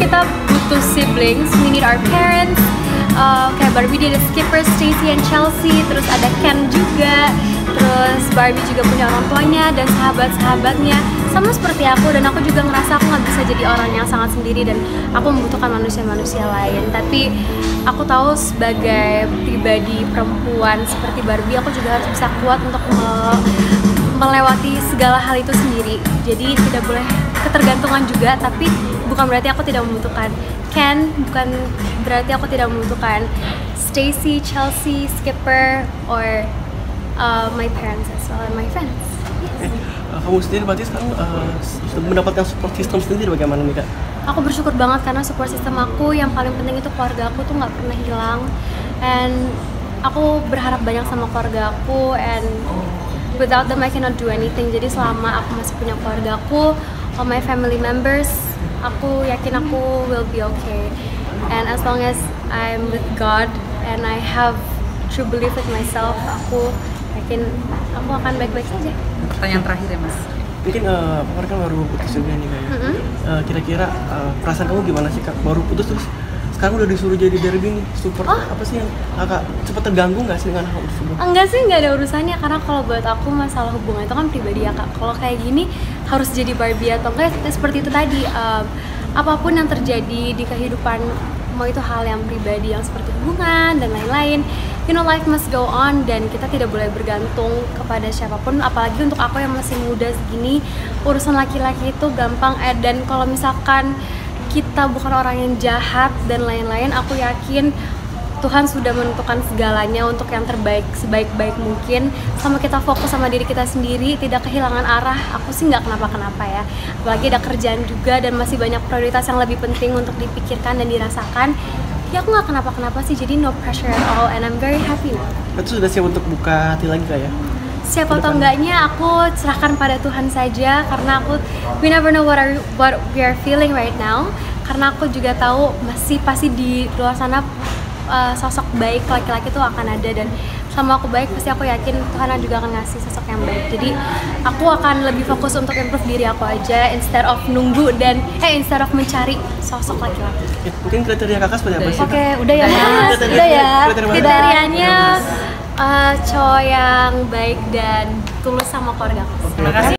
kita butuh siblings, we need our parents. Kayak Barbie dia ada Skipper, Stacy, and Chelsea. Terus ada Ken juga. Terus Barbie juga punya orang tuanya dan sahabat-sahabatnya. Sama seperti aku, dan aku juga ngerasa aku nggak bisa jadi orang yang sangat sendiri dan aku membutuhkan manusia-manusia lain. Tapi aku tahu sebagai pribadi perempuan seperti Barbie, aku juga harus bisa kuat untuk melewati segala hal itu sendiri. Jadi tidak boleh ketergantungan juga, tapi bukan berarti aku tidak membutuhkan Ken, bukan berarti aku tidak membutuhkan Stacy, Chelsea, Skipper, or my parents as well, and my friends. Yes. Kamu sendiri berarti sekarang mendapatkan support system sendiri bagaimana nih Kak? Aku bersyukur banget karena support system aku yang paling penting itu keluarga aku tuh nggak pernah hilang, and aku berharap banyak sama keluarga aku, and without them I cannot do anything. Jadi selama aku masih punya keluarga aku, all my family members, aku yakin aku will be okay. And as long as I'm with God and I have true belief with myself, aku yakin aku akan baik-baik saja. Pertanyaan terakhir ya Mas. Mungkin kemarin kan baru putus juga nih Kak. Kira-kira perasaan kamu gimana sih Kak? Baru putus terus sekarang udah disuruh jadi Barbie nih, support apa sih yang Kakak cepet terganggu nggak sih dengan hal tersebut? Enggak sih, nggak ada urusannya, karena kalau buat aku masalah hubungan itu kan pribadi ya Kak. Kalau kayak gini harus jadi Barbie atau enggak, seperti itu tadi, apapun yang terjadi di kehidupan, mau itu hal yang pribadi yang seperti hubungan dan lain-lain, you know, life must go on dan kita tidak boleh bergantung kepada siapapun. Apalagi untuk aku yang masih muda segini, urusan laki-laki itu gampang, dan kalau misalkan kita bukan orang yang jahat dan lain-lain, aku yakin Tuhan sudah menentukan segalanya untuk yang terbaik, sebaik-baik mungkin. Sama kita fokus sama diri kita sendiri, tidak kehilangan arah, aku sih nggak kenapa-kenapa ya. Apalagi ada kerjaan juga dan masih banyak prioritas yang lebih penting untuk dipikirkan dan dirasakan. Ya aku nggak kenapa-kenapa sih, jadi no pressure at all, and I'm very happy. Itu sudah siap untuk buka hati lagi Kak ya? Siapa atau enggaknya aku serahkan pada Tuhan saja, karena aku, we never know what we are feeling right now. Karena aku juga tahu masih pasti di luar sana sosok baik laki-laki itu akan ada, dan sama aku baik pasti aku yakin Tuhan juga akan ngasih sosok yang baik. Jadi aku akan lebih fokus untuk improve diri aku aja instead of nunggu dan instead of mencari sosok laki-laki. Mungkin kriteria Kakak seperti apa sih? Oke, udah ya Mas, udah ya. Kriterianya cowok yang baik dan tulus sama keluarga aku. Terima kasih.